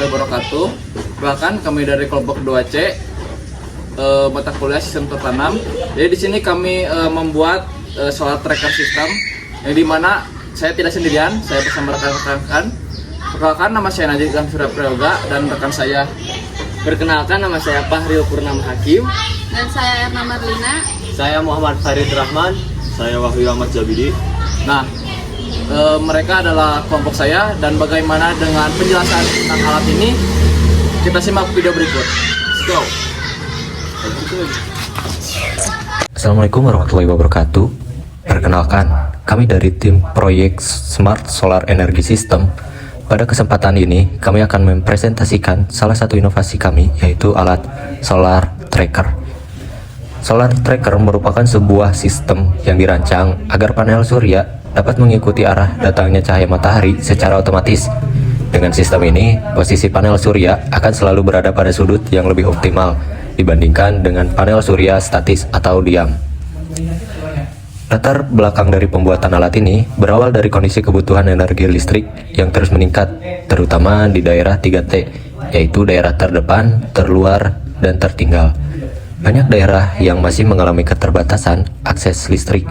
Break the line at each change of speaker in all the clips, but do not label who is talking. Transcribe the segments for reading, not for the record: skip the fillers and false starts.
warahmatullahi wabarakatuh. Bahkan kami dari kelompok 2C mata kuliah sistem tertanam. Jadi di sini kami membuat solar tracker system yang dimana saya tidak sendirian, saya bersama rekan-rekan. Perkenalkan, nama saya Najib Surya Prayoga dan rekan saya.
Perkenalkan, nama saya Fahril Purnama Hakim.
Dan saya Erna Marlina.
Saya Muhammad Farid Rahman. Saya Wahyu Ahmad Jabidi.
Nah, mereka adalah kelompok saya dan bagaimana dengan penjelasan tentang alat ini, kita simak video berikut. Let's go.
Assalamualaikum warahmatullahi wabarakatuh. Perkenalkan, kami dari tim proyek Smart Solar Energy System. Pada kesempatan ini, kami akan mempresentasikan salah satu inovasi kami, yaitu alat Solar Tracker. Solar Tracker merupakan sebuah sistem yang dirancang agar panel surya dapat mengikuti arah datangnya cahaya matahari secara otomatis. Dengan sistem ini, posisi panel surya akan selalu berada pada sudut yang lebih optimal dibandingkan dengan panel surya statis atau diam. Latar belakang dari pembuatan alat ini berawal dari kondisi kebutuhan energi listrik yang terus meningkat, terutama di daerah 3T, yaitu daerah terdepan, terluar, dan tertinggal. Banyak daerah yang masih mengalami keterbatasan akses listrik,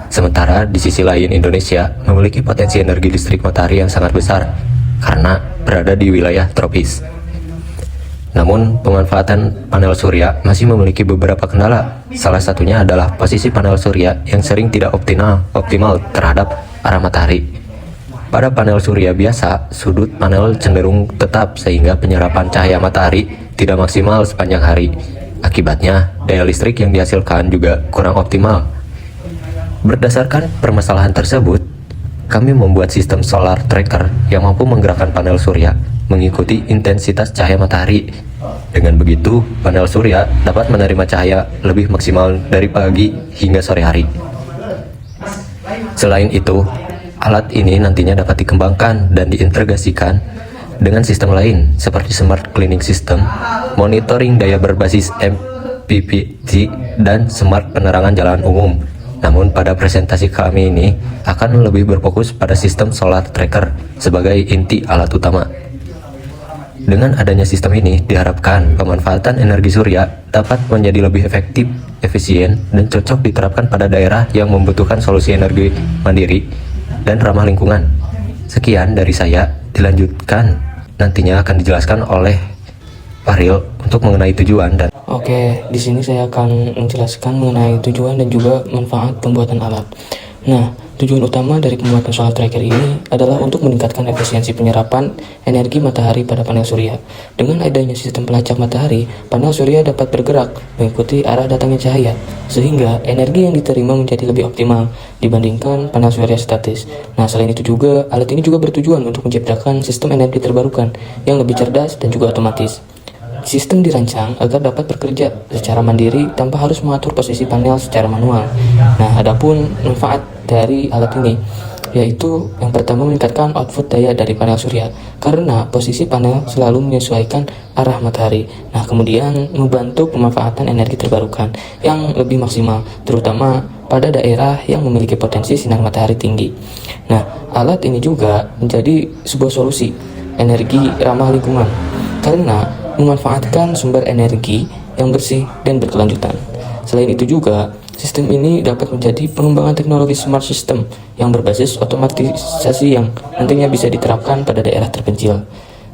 sementara di sisi lain Indonesia memiliki potensi energi listrik matahari yang sangat besar karena berada di wilayah tropis. Namun, pemanfaatan panel surya masih memiliki beberapa kendala. Salah satunya adalah posisi panel surya yang sering tidak optimal terhadap arah matahari. Pada panel surya biasa, sudut panel cenderung tetap sehingga penyerapan cahaya matahari tidak maksimal sepanjang hari. Akibatnya, daya listrik yang dihasilkan juga kurang optimal. Berdasarkan permasalahan tersebut, kami membuat sistem solar tracker yang mampu menggerakkan panel surya mengikuti intensitas cahaya matahari. Dengan begitu, panel surya dapat menerima cahaya lebih maksimal dari pagi hingga sore hari. Selain itu, alat ini nantinya dapat dikembangkan dan diintegrasikan dengan sistem lain seperti smart cleaning system, monitoring daya berbasis MPPT, dan smart penerangan jalan umum. Namun pada presentasi kami ini akan lebih berfokus pada sistem solar tracker sebagai inti alat utama. Dengan adanya sistem ini diharapkan pemanfaatan energi surya dapat menjadi lebih efektif, efisien, dan cocok diterapkan pada daerah yang membutuhkan solusi energi mandiri dan ramah lingkungan. Sekian dari saya, dilanjutkan nantinya akan dijelaskan oleh Fahril untuk mengenai tujuan dan
Oke, di sini saya akan menjelaskan mengenai tujuan dan juga manfaat pembuatan alat. Nah, tujuan utama dari pembuatan solar tracker ini adalah untuk meningkatkan efisiensi penyerapan energi matahari pada panel surya. Dengan adanya sistem pelacak matahari, panel surya dapat bergerak mengikuti arah datangnya cahaya, sehingga energi yang diterima menjadi lebih optimal dibandingkan panel surya statis. Nah, selain itu juga, alat ini juga bertujuan untuk menciptakan sistem energi terbarukan yang lebih cerdas dan juga otomatis. Sistem dirancang agar dapat bekerja secara mandiri tanpa harus mengatur posisi panel secara manual. Nah, adapun manfaat dari alat ini yaitu yang pertama meningkatkan output daya dari panel surya karena posisi panel selalu menyesuaikan arah matahari. Nah, kemudian membantu pemanfaatan energi terbarukan yang lebih maksimal terutama pada daerah yang memiliki potensi sinar matahari tinggi. Nah, alat ini juga menjadi sebuah solusi energi ramah lingkungan karena memanfaatkan sumber energi yang bersih dan berkelanjutan. Selain itu juga, sistem ini dapat menjadi pengembangan teknologi smart system yang berbasis otomatisasi yang nantinya bisa diterapkan pada daerah terpencil.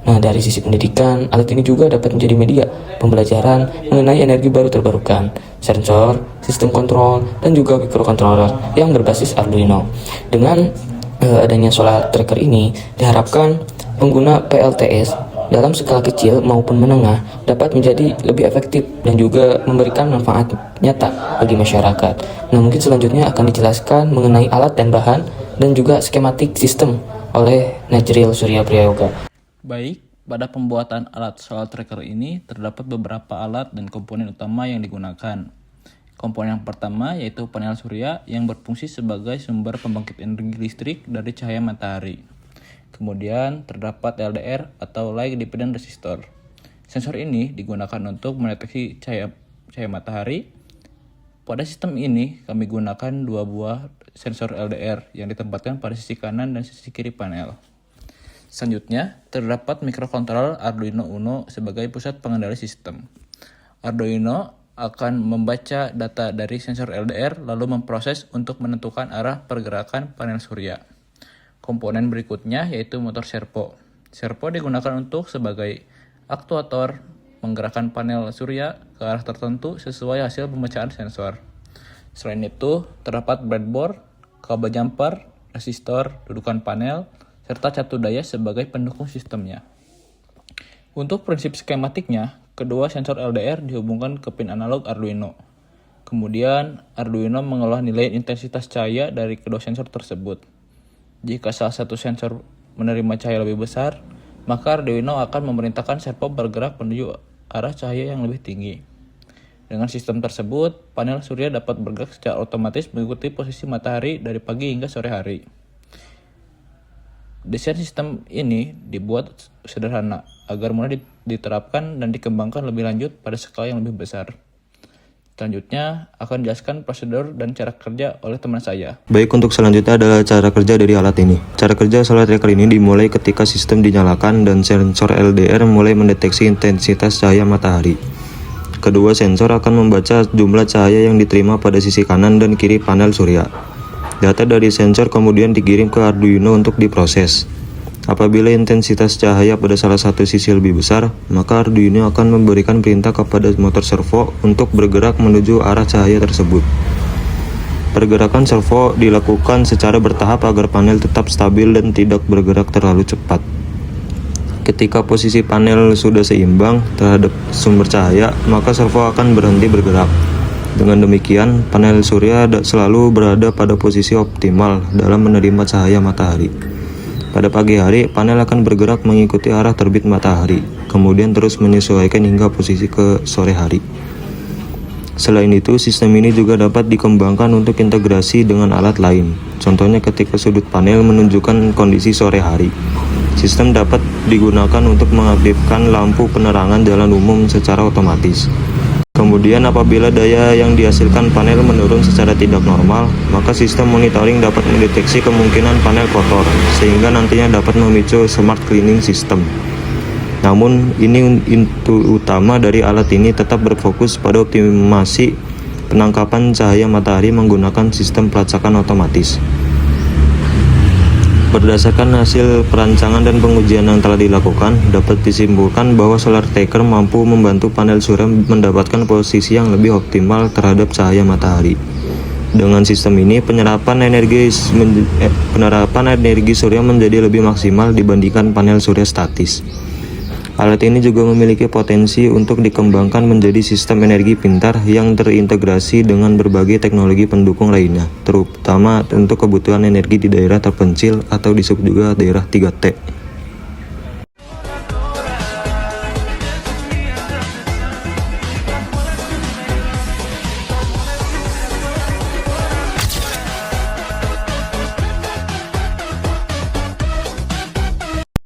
Nah, dari sisi pendidikan, alat ini juga dapat menjadi media pembelajaran mengenai energi baru terbarukan, sensor, sistem kontrol, dan juga microcontroller yang berbasis Arduino. Dengan adanya solar tracker ini, diharapkan pengguna PLTS dalam skala kecil maupun menengah dapat menjadi lebih efektif dan juga memberikan manfaat nyata bagi masyarakat. Nah, mungkin selanjutnya akan dijelaskan mengenai alat dan bahan dan juga skematik sistem oleh Najril Surya Prayoga.
Baik, pada pembuatan alat solar tracker ini terdapat beberapa alat dan komponen utama yang digunakan. Komponen yang pertama yaitu panel surya yang berfungsi sebagai sumber pembangkit energi listrik dari cahaya matahari. Kemudian terdapat LDR atau Light Dependent Resistor. Sensor ini digunakan untuk mendeteksi cahaya matahari. Pada sistem ini kami gunakan dua buah sensor LDR yang ditempatkan pada sisi kanan dan sisi kiri panel. Selanjutnya, terdapat mikrokontroler Arduino Uno sebagai pusat pengendali sistem. Arduino akan membaca data dari sensor LDR lalu memproses untuk menentukan arah pergerakan panel surya. Komponen berikutnya yaitu motor servo. Servo digunakan untuk sebagai aktuator menggerakkan panel surya ke arah tertentu sesuai hasil pembacaan sensor. Selain itu, terdapat breadboard, kabel jumper, resistor, dudukan panel, serta catu daya sebagai pendukung sistemnya. Untuk prinsip skematiknya, kedua sensor LDR dihubungkan ke pin analog Arduino. Kemudian, Arduino mengolah nilai intensitas cahaya dari kedua sensor tersebut. Jika salah satu sensor menerima cahaya lebih besar, maka Arduino akan memerintahkan servo bergerak menuju arah cahaya yang lebih tinggi. Dengan sistem tersebut, panel surya dapat bergerak secara otomatis mengikuti posisi matahari dari pagi hingga sore hari. Desain sistem ini dibuat sederhana agar mudah diterapkan dan dikembangkan lebih lanjut pada skala yang lebih besar. Selanjutnya akan dijelaskan prosedur dan cara kerja oleh teman saya.
Baik, untuk selanjutnya adalah cara kerja dari alat ini. Cara kerja solar tracker ini dimulai ketika sistem dinyalakan dan sensor LDR mulai mendeteksi intensitas cahaya matahari. Kedua sensor akan membaca jumlah cahaya yang diterima pada sisi kanan dan kiri panel surya. Data dari sensor kemudian dikirim ke Arduino untuk diproses. Apabila intensitas cahaya pada salah satu sisi lebih besar, maka Arduino akan memberikan perintah kepada motor servo untuk bergerak menuju arah cahaya tersebut. Pergerakan servo dilakukan secara bertahap agar panel tetap stabil dan tidak bergerak terlalu cepat. Ketika posisi panel sudah seimbang terhadap sumber cahaya, maka servo akan berhenti bergerak. Dengan demikian, panel surya selalu berada pada posisi optimal dalam menerima cahaya matahari. Pada pagi hari, panel akan bergerak mengikuti arah terbit matahari, kemudian terus menyesuaikan hingga posisi ke sore hari. Selain itu, sistem ini juga dapat dikembangkan untuk integrasi dengan alat lain. Contohnya ketika sudut panel menunjukkan kondisi sore hari. Sistem dapat digunakan untuk mengaktifkan lampu penerangan jalan umum secara otomatis. Kemudian apabila daya yang dihasilkan panel menurun secara tidak normal, maka sistem monitoring dapat mendeteksi kemungkinan panel kotor, sehingga nantinya dapat memicu smart cleaning system. Namun, utama dari alat ini tetap berfokus pada optimasi penangkapan cahaya matahari menggunakan sistem pelacakan otomatis. Berdasarkan hasil perancangan dan pengujian yang telah dilakukan, dapat disimpulkan bahwa solar tracker mampu membantu panel surya mendapatkan posisi yang lebih optimal terhadap cahaya matahari. Dengan sistem ini, penerapan energi surya menjadi lebih maksimal dibandingkan panel surya statis. Alat ini juga memiliki potensi untuk dikembangkan menjadi sistem energi pintar yang terintegrasi dengan berbagai teknologi pendukung lainnya, terutama untuk kebutuhan energi di daerah terpencil atau disebut juga daerah 3T.